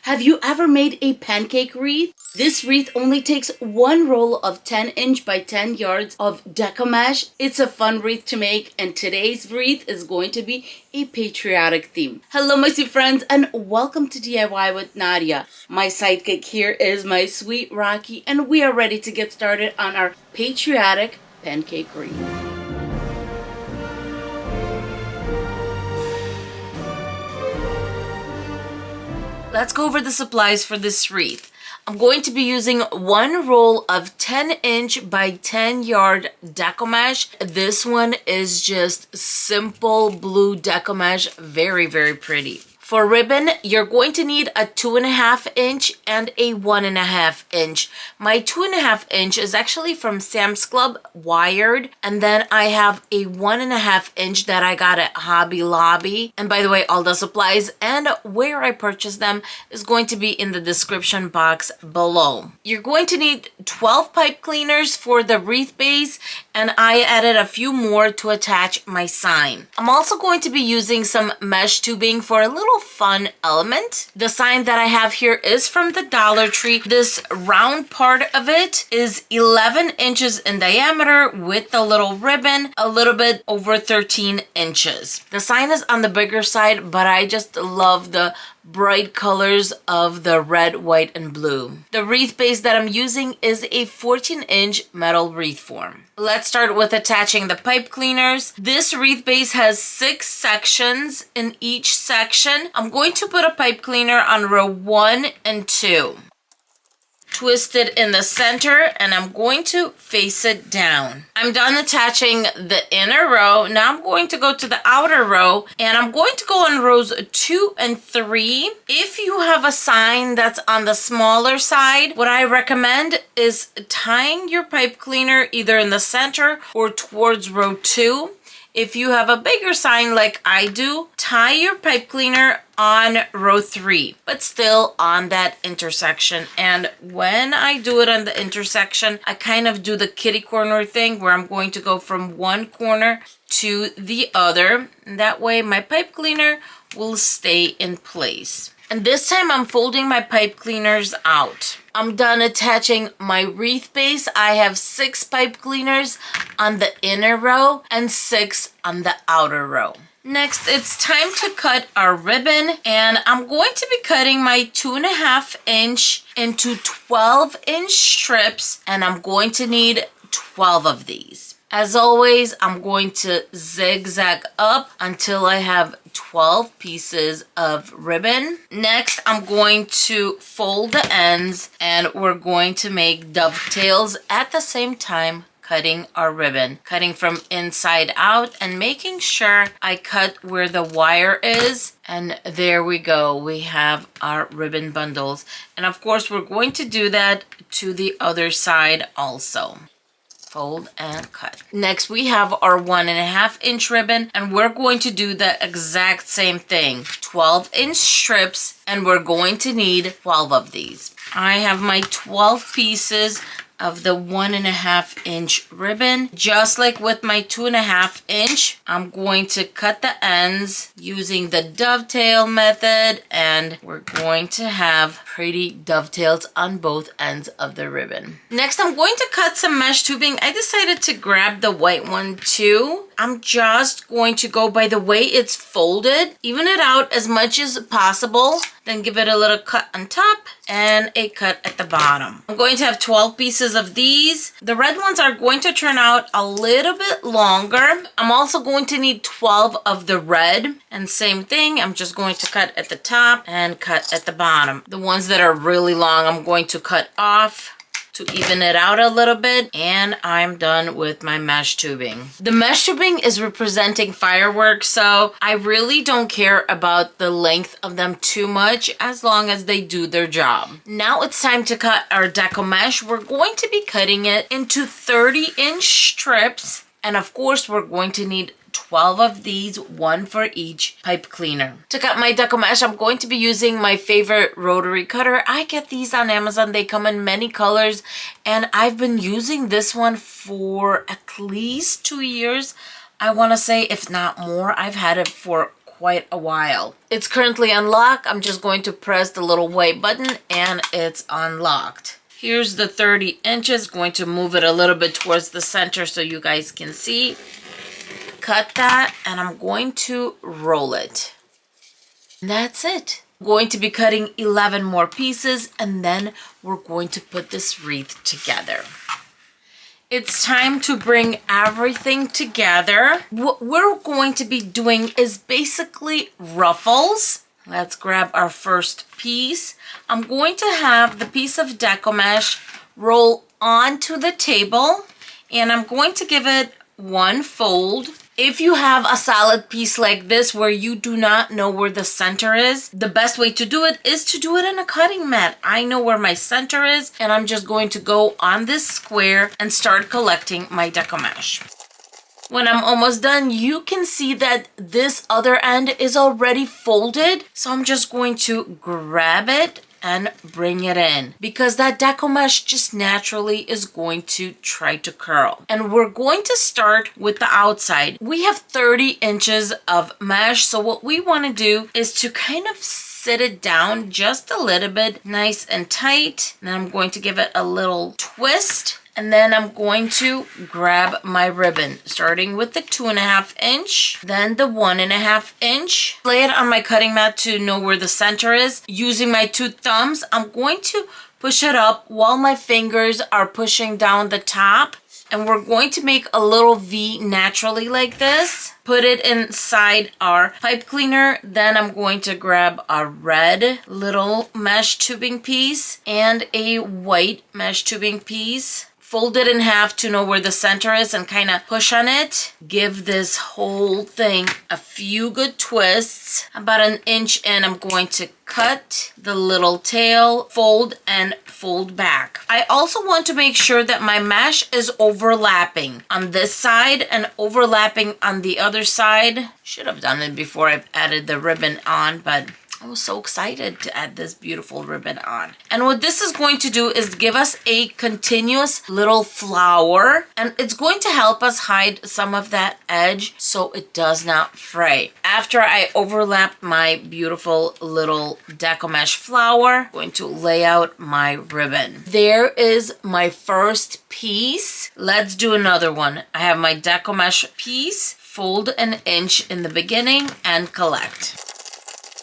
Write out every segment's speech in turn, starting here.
Have you ever made a pancake wreath? This wreath only takes one roll of 10" by 10 yards of deco mesh. It's a fun wreath to make, and today's wreath is going to be a patriotic theme. Hello my sweet friends, and welcome to DIY with Nadia. My sidekick here is my sweet Rocky, and we are ready to get started on our patriotic pancake wreath. Let's go over the supplies for this wreath. I'm going to be using one roll of 10" by 10 yard deco mesh. This one is just simple blue deco mesh, very pretty. For ribbon, you're going to need a 2.5" and a 1.5". My 2.5" is actually from Sam's Club, wired, and then I have a 1.5" that I got at Hobby Lobby. And by the way, all the supplies and where I purchased them is going to be in the description box below. You're going to need 12 pipe cleaners for the wreath base, and I added a few more to attach my sign. I'm also going to be using some mesh tubing for a little fun element. The sign that I have here is from the Dollar Tree. This round part of it is 11 inches in diameter with the little ribbon, a little bit over 13 inches. The sign is on the bigger side, but I just love the bright colors of the red, white, and blue. The wreath base that I'm using is a 14" metal wreath form. Let's start with attaching the pipe cleaners. This wreath base has 6 sections. In each section, I'm going to put a pipe cleaner on row 1 and 2. Twist it in the center, and I'm going to face it down. I'm done attaching the inner row. Now I'm going to go to the outer row, and I'm going to go on rows 2 and 3. If you have a sign that's on the smaller side, what I recommend is tying your pipe cleaner either in the center or towards row 2. If you have a bigger sign like I do, tie your pipe cleaner on row 3, but still on that intersection. And when I do it on the intersection, I kind of do the kitty corner thing where I'm going to go from one corner to the other. And that way my pipe cleaner will stay in place. And this time I'm folding my pipe cleaners out. I'm done attaching my wreath base. I have 6 pipe cleaners on the inner row and 6 on the outer row. Next, it's time to cut our ribbon, and I'm going to be cutting my 2.5" into 12" strips, and I'm going to need 12 of these. As always, I'm going to zigzag up until I have 12 pieces of ribbon. Next, I'm going to fold the ends, and we're going to make dovetails at the same time cutting our ribbon, cutting from inside out and making sure I cut where the wire is. And there we go, we have our ribbon bundles. And of course, we're going to do that to the other side also. Fold and cut. Next, we have our 1.5" ribbon, and we're going to do the exact same thing. 12" strips, and we're going to need 12 of these. I have my 12 pieces of the 1.5" ribbon. Just like with my 2.5", I'm going to cut the ends using the dovetail method, and we're going to have pretty dovetails on both ends of the ribbon. Next, I'm going to cut some mesh tubing. I decided to grab the white one too. I'm just going to go by the way it's folded, even it out as much as possible, then give it a little cut on top and a cut at the bottom. I'm going to have 12 pieces of these. The red ones are going to turn out a little bit longer. I'm also going to need 12 of the red, and same thing, I'm just going to cut at the top and cut at the bottom. The ones that are really long, I'm going to cut off to even it out a little bit, and I'm done with my mesh tubing. The mesh tubing is representing fireworks, so I really don't care about the length of them too much as long as they do their job. Now it's time to cut our deco mesh. We're going to be cutting it into 30" strips, and of course we're going to need 12 of these, one for each pipe cleaner. To cut my deco mesh, I'm going to be using my favorite rotary cutter. I get these on Amazon. They come in many colors, and I've been using this one for at least 2 years. I want to say, if not more. I've had it for quite a while. It's currently unlocked. I'm just going to press the little white button and it's unlocked. Here's the 30 inches. Going to move it a little bit towards the center so you guys can see. Cut that and I'm going to roll it. And that's it. I'm going to be cutting 11 more pieces and then we're going to put this wreath together. It's time to bring everything together. What we're going to be doing is basically ruffles. Let's grab our first piece. I'm going to have the piece of deco mesh roll onto the table and I'm going to give it one fold. If you have a solid piece like this where you do not know where the center is, the best way to do it is to do it in a cutting mat. I know where my center is and I'm just going to go on this square and start collecting my deco mesh. When I'm almost done, you can see that this other end is already folded. So I'm just going to grab it and bring it in because that deco mesh just naturally is going to try to curl. And we're going to start with the outside. We have 30 inches of mesh. So what we want to do is to kind of sit it down just a little bit, nice and tight. And then I'm going to give it a little twist. And then I'm going to grab my ribbon, starting with the 2.5 inch, then the 1.5 inch. Lay it on my cutting mat to know where the center is. Using my two thumbs, I'm going to push it up while my fingers are pushing down the top. And we're going to make a little V naturally like this. Put it inside our pipe cleaner. Then I'm going to grab a red little mesh tubing piece and a white mesh tubing piece. Fold it in half to know where the center is and kind of push on it. Give this whole thing a few good twists. About an inch in, I'm going to cut the little tail, fold and fold back. I also want to make sure that my mesh is overlapping on this side and overlapping on the other side. Should have done it before I added the ribbon on, but I was so excited to add this beautiful ribbon on. And what this is going to do is give us a continuous little flower, and it's going to help us hide some of that edge so it does not fray. After I overlap my beautiful little deco mesh flower, I'm going to lay out my ribbon. There is my first piece. Let's do another one. I have my deco mesh piece, fold an inch in the beginning and collect.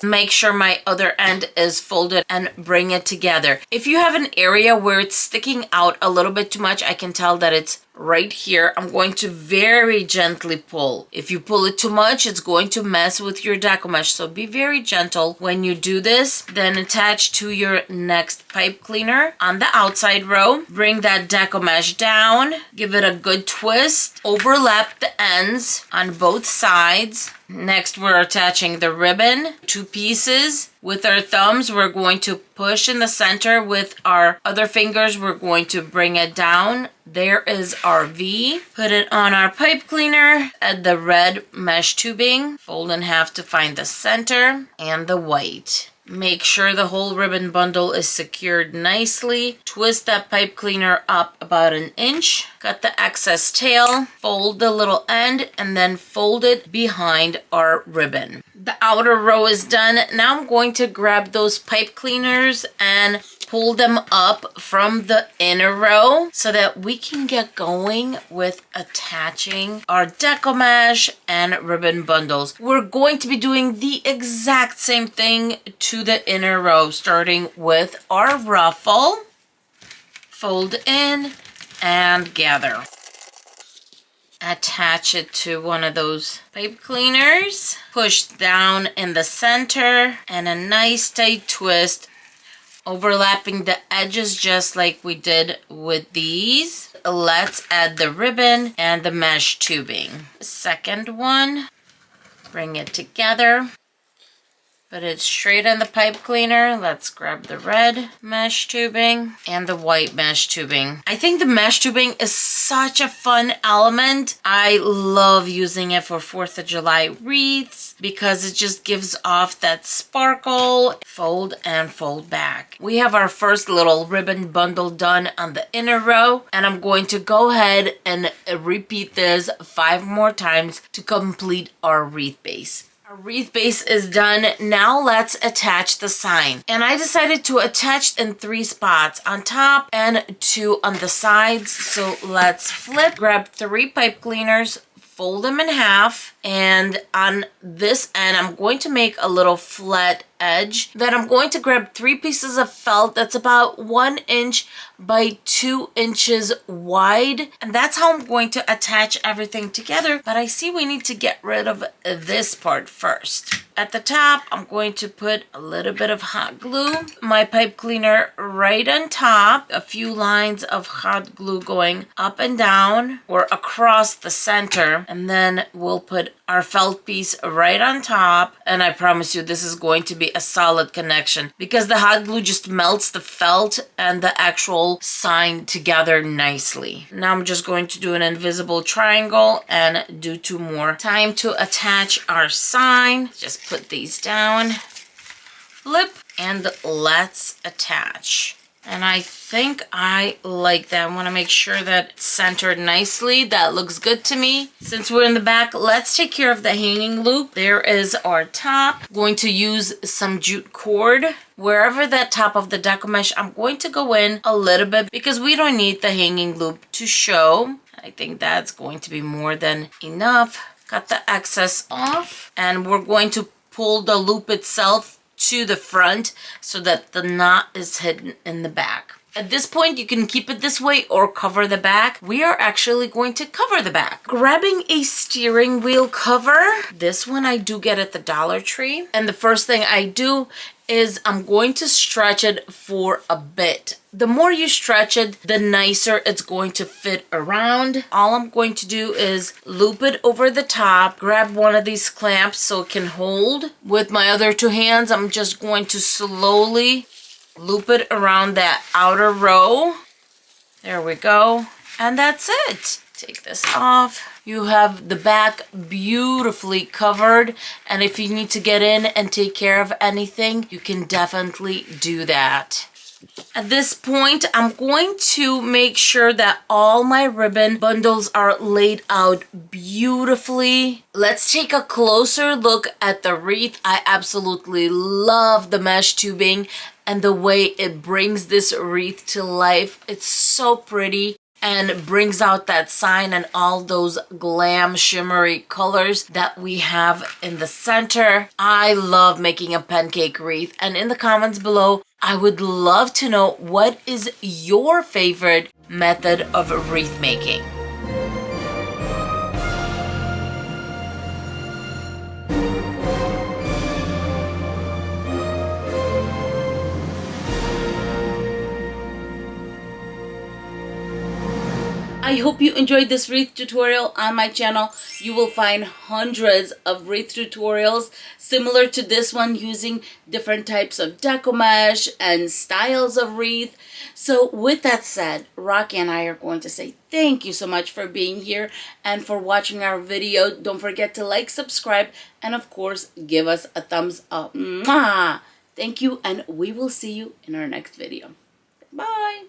Make sure my other end is folded and bring it together. If you have an area where it's sticking out a little bit too much, I can tell that it's right here. I'm going to very gently pull. If you pull it too much, it's going to mess with your deco mesh. So be very gentle when you do this. Then attach to your next pipe cleaner on the outside row. Bring that deco mesh down. Give it a good twist. Overlap the ends on both sides. Next, we're attaching the ribbon, two pieces. With our thumbs, we're going to push in the center. With our other fingers, we're going to bring it down. There is our V. Put it on our pipe cleaner. Add the red mesh tubing. Fold in half to find the center and the white. Make sure the whole ribbon bundle is secured nicely. Twist that pipe cleaner up about an inch. Cut the excess tail. Fold the little end and then fold it behind our ribbon. The outer row is done. Now I'm going to grab those pipe cleaners and pull them up from the inner row so that we can get going with attaching our deco mesh and ribbon bundles. We're going to be doing the exact same thing to the inner row, starting with our ruffle. Fold in and gather. Attach it to one of those pipe cleaners. Push down in the center and a nice tight twist, overlapping the edges just like we did with these. Let's add the ribbon and the mesh tubing. Second one, bring it together. Put it straight in the pipe cleaner. Let's grab the red mesh tubing and the white mesh tubing. I think the mesh tubing is such a fun element. I love using it for 4th of July wreaths because it just gives off that sparkle. Fold and fold back. We have our first little ribbon bundle done on the inner row, and I'm going to go ahead and repeat this 5 more times to complete our wreath base. Our wreath base is done. Now let's attach the sign. And I decided to attach in 3 spots, on top and 2 on the sides. So let's flip, grab 3 pipe cleaners, fold them in half, and on this end I'm going to make a little flat edge. Then I'm going to grab 3 pieces of felt that's about 1 inch by 2 inches wide, and that's how I'm going to attach everything together. But I see we need to get rid of this part first. At the top, I'm going to put a little bit of hot glue, my pipe cleaner right on top, a few lines of hot glue going up and down or across the center, and then we'll put our felt piece right on top. And I promise you this is going to be a solid connection because the hot glue just melts the felt and the actual sign together nicely. Now I'm just going to do an invisible triangle and do 2 more. Time to attach our sign. Just put these down, flip, and let's attach. And I think I like that. I want to make sure that it's centered nicely. That looks good to me. Since we're in the back, let's take care of the hanging loop. There is our top. I'm going to use some jute cord. Wherever that top of the deco mesh, I'm going to go in a little bit because we don't need the hanging loop to show. I think that's going to be more than enough. Cut the excess off, and we're going to pull the loop itself to the front so that the knot is hidden in the back. At this point, you can keep it this way or cover the back. We are actually going to cover the back. Grabbing a steering wheel cover. This one I do get at the Dollar Tree. And the first thing I do is I'm going to stretch it for a bit. The more you stretch it, the nicer it's going to fit around. All I'm going to do is loop it over the top, grab one of these clamps so it can hold. With my other 2 hands, I'm just going to slowly loop it around that outer row. There we go. And that's it. Take this off. You have the back beautifully covered, and if you need to get in and take care of anything, you can definitely do that. At this point, I'm going to make sure that all my ribbon bundles are laid out beautifully. Let's take a closer look at the wreath. I absolutely love the mesh tubing and the way it brings this wreath to life. It's so pretty and brings out that sign and all those glam shimmery colors that we have in the center. I love making a pancake wreath, and in the comments below, I would love to know what is your favorite method of wreath making. I hope you enjoyed this wreath tutorial. On my channel, you will find hundreds of wreath tutorials similar to this one using different types of deco mesh and styles of wreath. So with that said, Rocky and I are going to say thank you so much for being here and for watching our video. Don't forget to like, subscribe, and of course, give us a thumbs up. Mwah! Thank you, and we will see you in our next video. Bye!